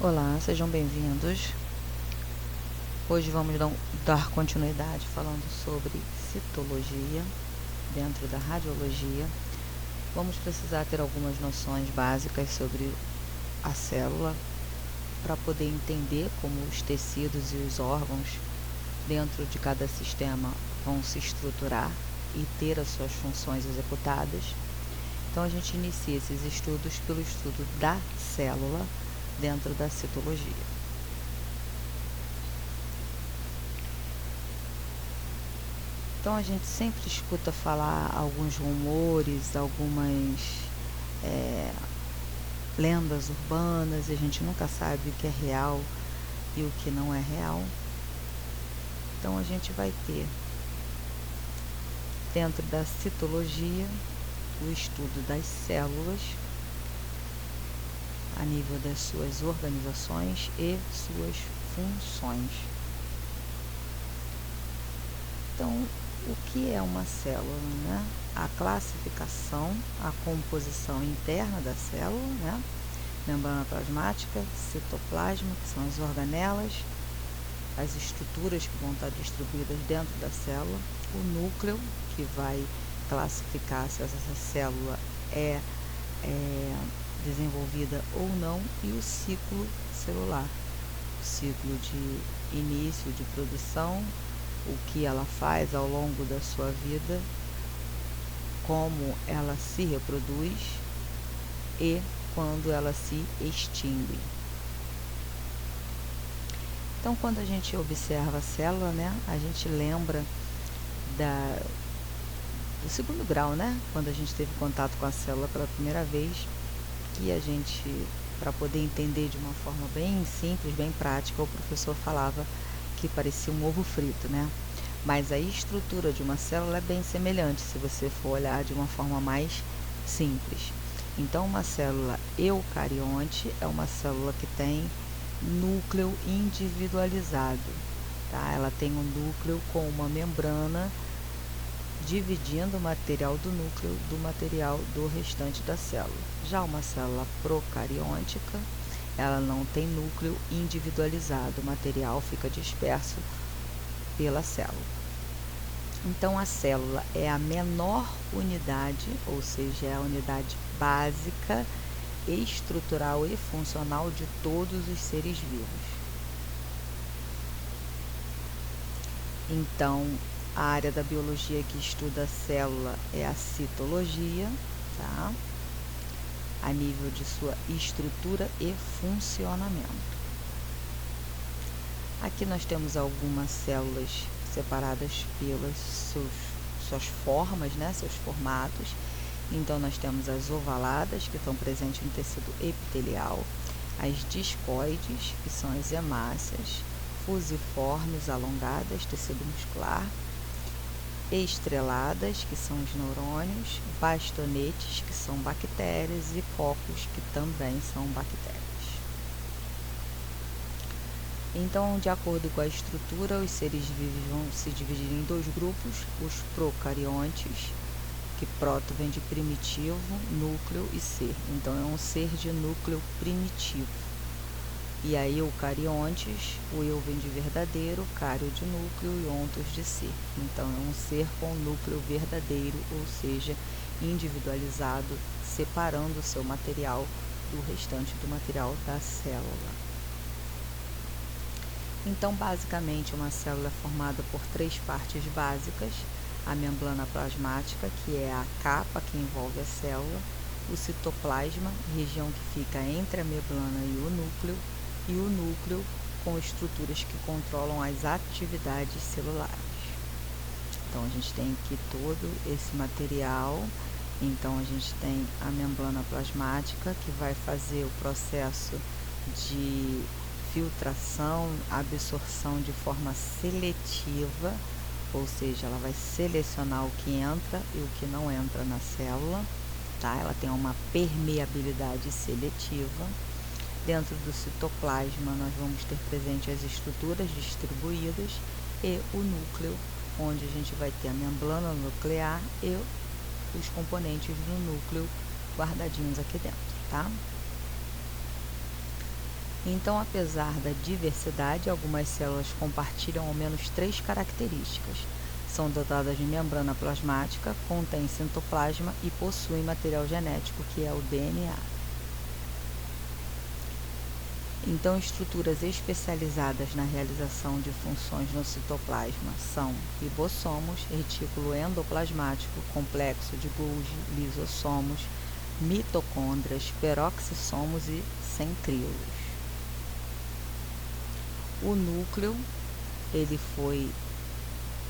Olá, sejam bem-vindos. Hoje vamos dar continuidade falando sobre citologia dentro da radiologia. Vamos precisar ter algumas noções básicas sobre a célula para poder entender como os tecidos e os órgãos dentro de cada sistema vão se estruturar e ter as suas funções executadas. Então a gente inicia esses estudos pelo estudo da célula dentro da citologia. Então a gente sempre escuta falar alguns rumores, algumas lendas urbanas, e a gente nunca sabe o que é real e o que não é real. Então a gente vai ter dentro da citologia o estudo das células a nível das suas organizações e suas funções. Então, o que é uma célula, né? A classificação, a composição interna da célula, né? Membrana plasmática, citoplasma, que são as organelas, as estruturas que vão estar distribuídas dentro da célula, o núcleo, que vai classificar se essa célula é desenvolvida ou não, e o ciclo celular, o ciclo de início de produção, o que ela faz ao longo da sua vida, como ela se reproduz e quando ela se extingue. Então, quando a gente observa a célula, né, a gente lembra do segundo grau, né, quando a gente teve contato com a célula pela primeira vez, que a gente, para poder entender de uma forma bem simples, bem prática, o professor falava que parecia um ovo frito, né? Mas a estrutura de uma célula é bem semelhante, se você for olhar de uma forma mais simples. Então, uma célula eucarionte é uma célula que tem núcleo individualizado, tá? Ela tem um núcleo com uma membrana dividindo o material do núcleo do material do restante da célula. Já uma célula procariontica, ela não tem núcleo individualizado, o material fica disperso pela célula. Então, a célula é a menor unidade, ou seja, é a unidade básica, estrutural e funcional de todos os seres vivos. Então, a área da biologia que estuda a célula é a citologia, tá? A nível de sua estrutura e funcionamento. Aqui nós temos algumas células separadas pelas suas formas, né? Seus formatos. Então, nós temos as ovaladas, que estão presentes no tecido epitelial, as discoides, que são as hemácias, fusiformes, alongadas, tecido muscular, estreladas, que são os neurônios, bastonetes, que são bactérias, e cocos, que também são bactérias. Então, de acordo com a estrutura, os seres vivos vão se dividir em dois grupos: os procariontes, que proto vem de primitivo, núcleo e ser. Então, é um ser de núcleo primitivo. E aí, eucariontes, o eu vem de verdadeiro, cário de núcleo e ontos de ser. Então, é um ser com núcleo verdadeiro, ou seja, individualizado, separando o seu material do restante do material da célula. Então, basicamente, uma célula é formada por três partes básicas: a membrana plasmática, que é a capa que envolve a célula, o citoplasma, região que fica entre a membrana e o núcleo com estruturas que controlam as atividades celulares. Então, a gente tem aqui todo esse material. Então, a gente tem a membrana plasmática, que vai fazer o processo de filtração, absorção de forma seletiva, ou seja, ela vai selecionar o que entra e o que não entra na célula, tá? Ela tem uma permeabilidade seletiva. Dentro do citoplasma, nós vamos ter presente as estruturas distribuídas e o núcleo, onde a gente vai ter a membrana nuclear e os componentes do núcleo guardadinhos aqui dentro, tá? Então, apesar da diversidade, algumas células compartilham ao menos 3 características. São dotadas de membrana plasmática, contêm citoplasma e possuem material genético, que é o DNA. Então, estruturas especializadas na realização de funções no citoplasma são ribossomos, retículo endoplasmático, complexo de Golgi, lisossomos, mitocôndrias, peroxissomos e centríolos. O núcleo, ele foi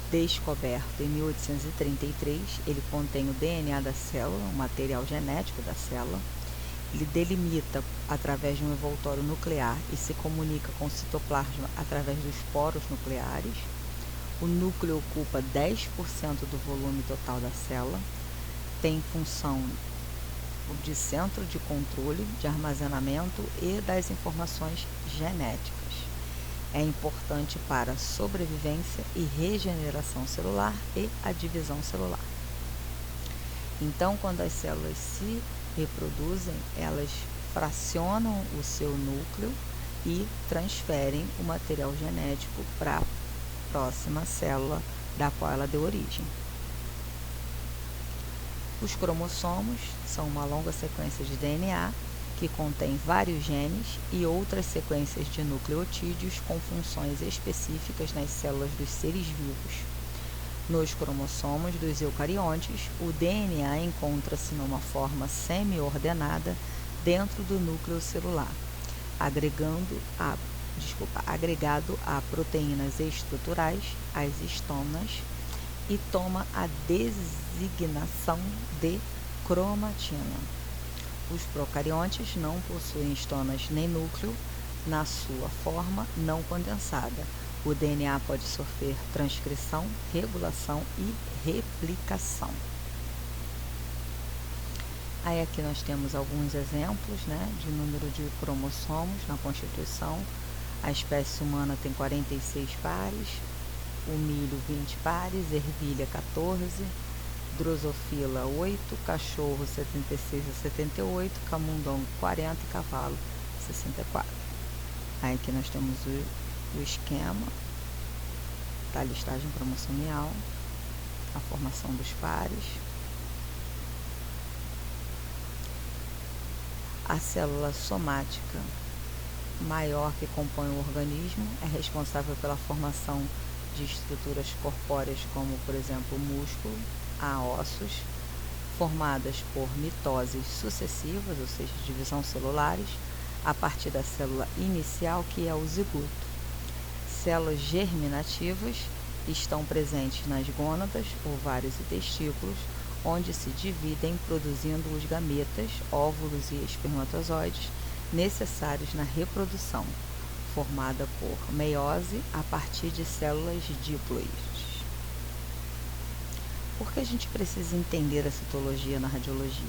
descoberto em 1833, ele contém o DNA da célula, o material genético da célula. Ele delimita através de um envoltório nuclear e se comunica com o citoplasma através dos poros nucleares. O núcleo ocupa 10% do volume total da célula, tem função de centro de controle, de armazenamento e das informações genéticas. É importante para a sobrevivência e regeneração celular e a divisão celular. Então, quando as células se reproduzem, elas fracionam o seu núcleo e transferem o material genético para a próxima célula da qual ela deu origem. Os cromossomos são uma longa sequência de DNA que contém vários genes e outras sequências de nucleotídeos com funções específicas nas células dos seres vivos. Nos cromossomos dos eucariontes, o DNA encontra-se numa forma semi-ordenada dentro do núcleo celular, agregado a proteínas estruturais, as histonas, e toma a designação de cromatina. Os procariontes não possuem histonas nem núcleo na sua forma não condensada. O DNA pode sofrer transcrição, regulação e replicação. Aí aqui nós temos alguns exemplos, de número de cromossomos na constituição. A espécie humana tem 46 pares, o milho 20 pares, ervilha 14, drosofila 8, cachorro 76 a 78, camundongo 40 e cavalo 64. Aí aqui nós temos o esquema da listagem cromossomial, a formação dos pares. A célula somática maior que compõe o organismo é responsável pela formação de estruturas corpóreas como, por exemplo, o músculo, há ossos, formadas por mitoses sucessivas, ou seja, divisão celulares, a partir da célula inicial, que é o zigoto. Células germinativas estão presentes nas gônadas, ovários e testículos, onde se dividem produzindo os gametas, óvulos e espermatozoides necessários na reprodução, formada por meiose a partir de células diploides. Por que a gente precisa entender a citologia na radiologia?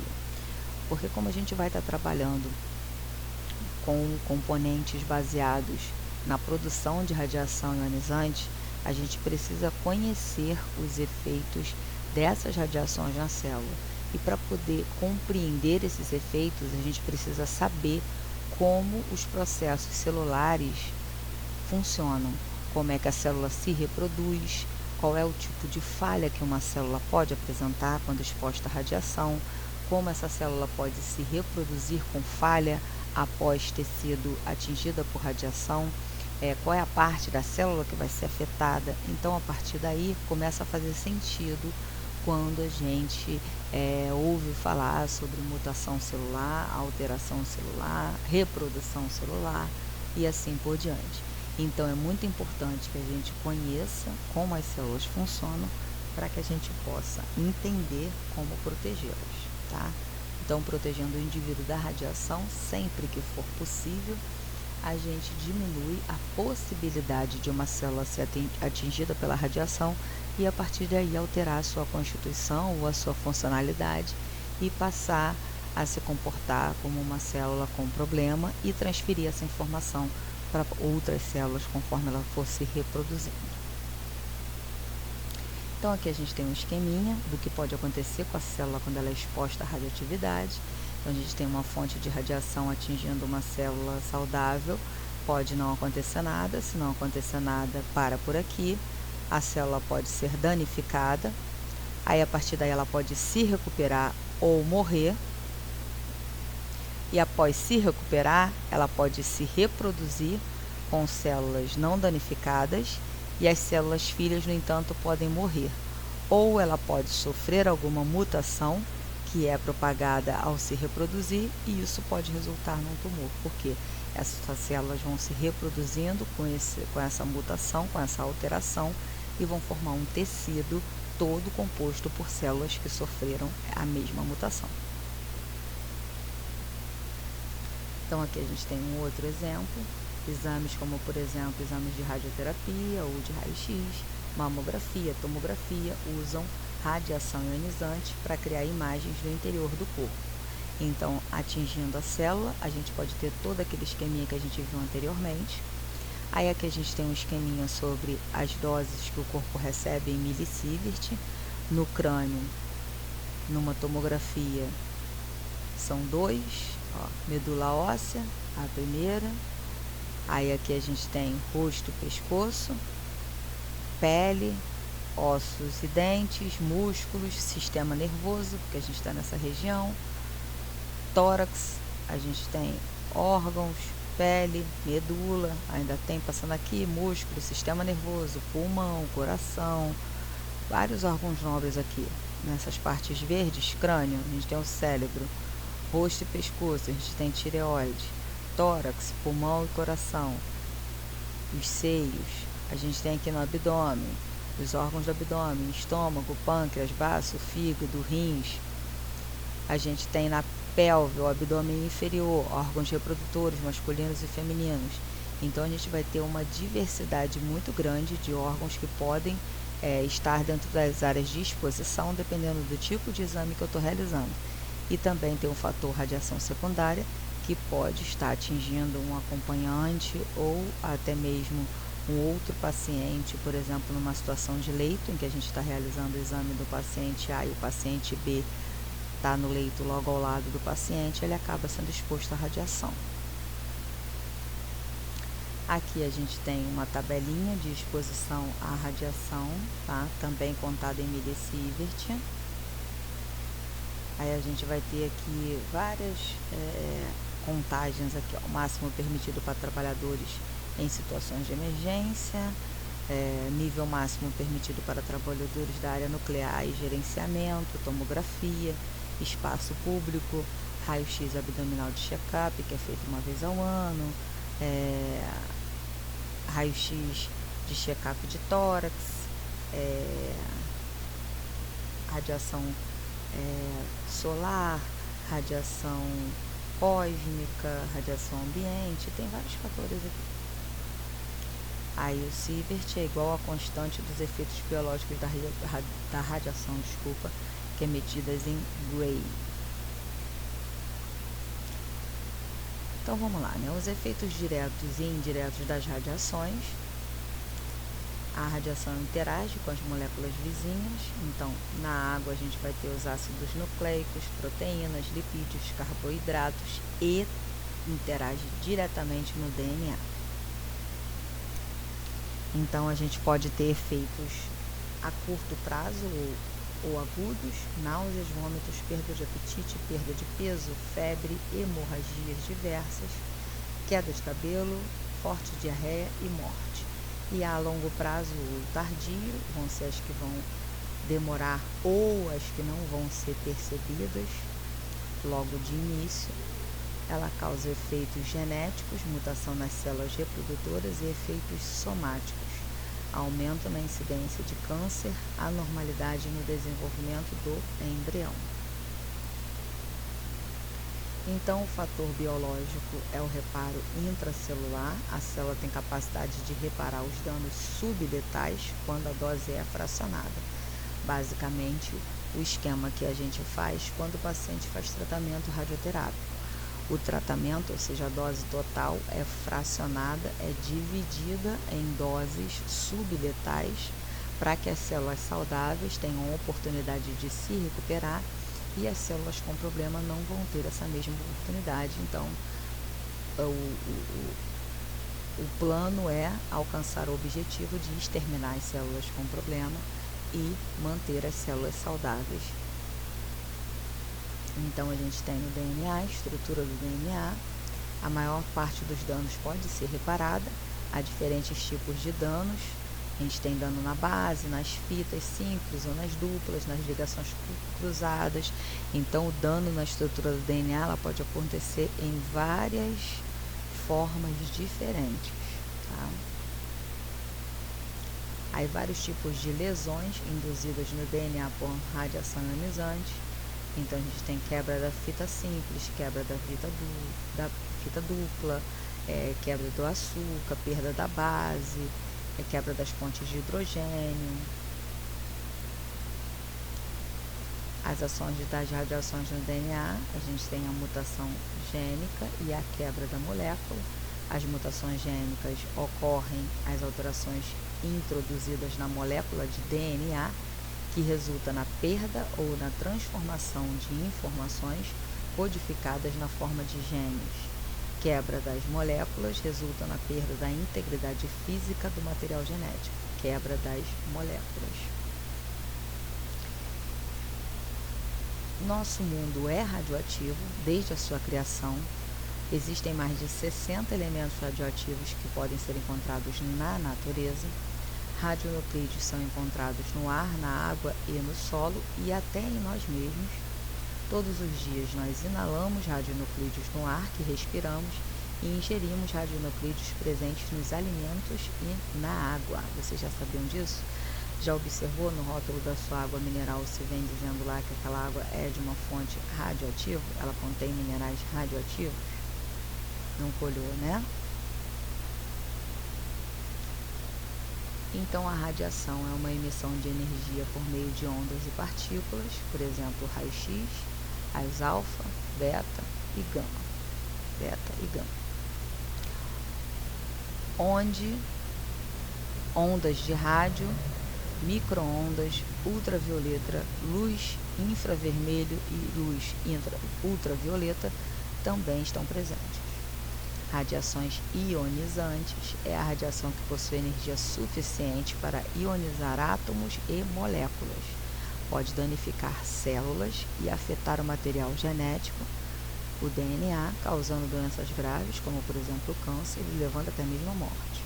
Porque como a gente vai estar trabalhando com componentes baseados na produção de radiação ionizante, a gente precisa conhecer os efeitos dessas radiações na célula. E para poder compreender esses efeitos, a gente precisa saber como os processos celulares funcionam, como é que a célula se reproduz, qual é o tipo de falha que uma célula pode apresentar quando exposta à radiação, como essa célula pode se reproduzir com falha após ter sido atingida por radiação, qual é a parte da célula que vai ser afetada. Então, a partir daí, começa a fazer sentido quando a gente ouve falar sobre mutação celular, alteração celular, reprodução celular e assim por diante. Então, é muito importante que a gente conheça como as células funcionam para que a gente possa entender como protegê-las, tá? Então, protegendo o indivíduo da radiação, sempre que for possível, a gente diminui a possibilidade de uma célula ser atingida pela radiação e, a partir daí, alterar a sua constituição ou a sua funcionalidade e passar a se comportar como uma célula com problema e transferir essa informação para outras células conforme ela for se reproduzindo. Então, aqui a gente tem um esqueminha do que pode acontecer com a célula quando ela é exposta à radioatividade. Então, a gente tem uma fonte de radiação atingindo uma célula saudável, pode não acontecer nada. Se não acontecer nada, para por aqui. A célula pode ser danificada, aí a partir daí ela pode se recuperar ou morrer, e após se recuperar, ela pode se reproduzir com células não danificadas, e as células filhas, no entanto, podem morrer. Ou ela pode sofrer alguma mutação, que é propagada ao se reproduzir, e isso pode resultar num tumor, porque essas células vão se reproduzindo com essa mutação, com essa alteração, e vão formar um tecido todo composto por células que sofreram a mesma mutação. Então, aqui a gente tem um outro exemplo, exames como, por exemplo, exames de radioterapia ou de raio-x, mamografia, tomografia, usam radiação ionizante para criar imagens do interior do corpo. Então, atingindo a célula, a gente pode ter todo aquele esqueminha que a gente viu anteriormente. Aí aqui a gente tem um esqueminha sobre as doses que o corpo recebe em milisievert. No crânio, numa tomografia, são 2, medula óssea, a primeira. Aí aqui a gente tem rosto e pescoço, pele, ossos e dentes, músculos, sistema nervoso, porque a gente está nessa região, tórax, a gente tem órgãos, pele, medula, ainda tem passando aqui, músculo, sistema nervoso, pulmão, coração, vários órgãos nobres aqui. Nessas partes verdes, crânio, a gente tem o cérebro, rosto e pescoço, a gente tem tireoide, tórax, pulmão e coração, os seios, a gente tem aqui no abdômen, os órgãos do abdômen, estômago, pâncreas, baço, fígado, rins. A gente tem na pelve, o abdômen inferior, órgãos reprodutores masculinos e femininos. Então, a gente vai ter uma diversidade muito grande de órgãos que podem estar dentro das áreas de exposição, dependendo do tipo de exame que eu estou realizando. E também tem um fator radiação secundária, que pode estar atingindo um acompanhante ou até mesmo um outro paciente, por exemplo, numa situação de leito, em que a gente está realizando o exame do paciente A e o paciente B está no leito logo ao lado do paciente, ele acaba sendo exposto à radiação. Aqui a gente tem uma tabelinha de exposição à radiação, tá? Também contada em milisievert. Aí a gente vai ter aqui várias contagens aqui, ó, o máximo permitido para trabalhadores em situações de emergência, nível máximo permitido para trabalhadores da área nuclear e gerenciamento, tomografia, espaço público, raio-x abdominal de check-up, que é feito uma vez ao ano, raio-x de check-up de tórax, radiação solar, radiação cósmica, radiação ambiente, tem vários fatores aqui. Aí o sievert é igual à constante dos efeitos biológicos da radiação, que é medidas em Gray. Então vamos lá, né? Os efeitos diretos e indiretos das radiações. A radiação interage com as moléculas vizinhas, então na água a gente vai ter os ácidos nucleicos, proteínas, lipídios, carboidratos e interage diretamente no DNA. Então a gente pode ter efeitos a curto prazo ou agudos, náuseas, vômitos, perda de apetite, perda de peso, febre, hemorragias diversas, queda de cabelo, forte diarreia e morte. E a longo prazo ou tardio, vão ser as que vão demorar ou as que não vão ser percebidas logo de início. Ela causa efeitos genéticos, mutação nas células reprodutoras e efeitos somáticos, aumento na incidência de câncer, anormalidade no desenvolvimento do embrião. Então, o fator biológico é o reparo intracelular. A célula tem capacidade de reparar os danos subletais quando a dose é fracionada. Basicamente, o esquema que a gente faz quando o paciente faz tratamento radioterápico. O tratamento, ou seja, a dose total, é fracionada, é dividida em doses subletais para que as células saudáveis tenham a oportunidade de se recuperar e as células com problema não vão ter essa mesma oportunidade. Então, o plano é alcançar o objetivo de exterminar as células com problema e manter as células saudáveis. Então, a gente tem no DNA, a estrutura do DNA, a maior parte dos danos pode ser reparada, há diferentes tipos de danos. A gente tem dano na base, nas fitas simples ou nas duplas, nas ligações cruzadas. Então, o dano na estrutura do DNA ela pode acontecer em várias formas diferentes. Tá? Aí, vários tipos de lesões induzidas no DNA por radiação ionizante. Então, a gente tem quebra da fita simples, quebra da fita dupla, quebra do açúcar, perda da base, quebra das pontes de hidrogênio. As ações das radiações no DNA, a gente tem a mutação gênica e a quebra da molécula. As mutações gênicas ocorrem as alterações introduzidas na molécula de DNA, que resulta na perda ou na transformação de informações codificadas na forma de genes. Quebra das moléculas resulta na perda da integridade física do material genético. Quebra das moléculas. Nosso mundo é radioativo desde a sua criação. Existem mais de 60 elementos radioativos que podem ser encontrados na natureza. Radionuclídeos são encontrados no ar, na água e no solo e até em nós mesmos. Todos os dias nós inalamos radionuclídeos no ar que respiramos e ingerimos radionuclídeos presentes nos alimentos e na água. Vocês já sabiam disso? Já observou no rótulo da sua água mineral se vem dizendo lá que aquela água é de uma fonte radioativa? Ela contém minerais radioativos? Não colhou, né? Então, a radiação é uma emissão de energia por meio de ondas e partículas, por exemplo, raio-x, raios alfa, beta e gama. Onde ondas de rádio, micro-ondas, ultravioleta, luz infravermelho e luz ultravioleta também estão presentes. Radiações ionizantes é a radiação que possui energia suficiente para ionizar átomos e moléculas. Pode danificar células e afetar o material genético, o DNA, causando doenças graves, como por exemplo o câncer, e levando até mesmo a morte.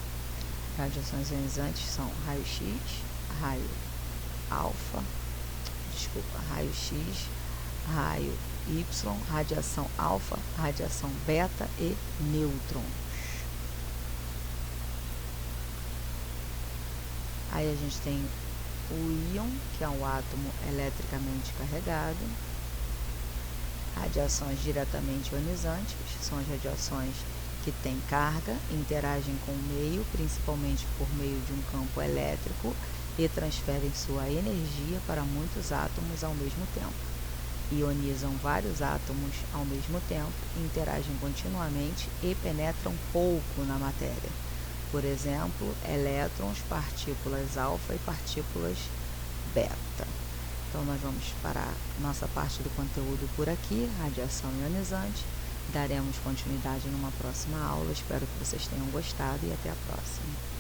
Radiações ionizantes são raio-x, raio-x, raio Y, radiação alfa, radiação beta e nêutrons. Aí a gente tem o íon, que é um átomo eletricamente carregado. Radiações diretamente ionizantes são as radiações que têm carga, interagem com o meio, principalmente por meio de um campo elétrico, e transferem sua energia para muitos átomos ao mesmo tempo. Ionizam vários átomos ao mesmo tempo, interagem continuamente e penetram pouco na matéria. Por exemplo, elétrons, partículas alfa e partículas beta. Então, nós vamos parar nossa parte do conteúdo por aqui, radiação ionizante. Daremos continuidade numa próxima aula. Espero que vocês tenham gostado e até a próxima.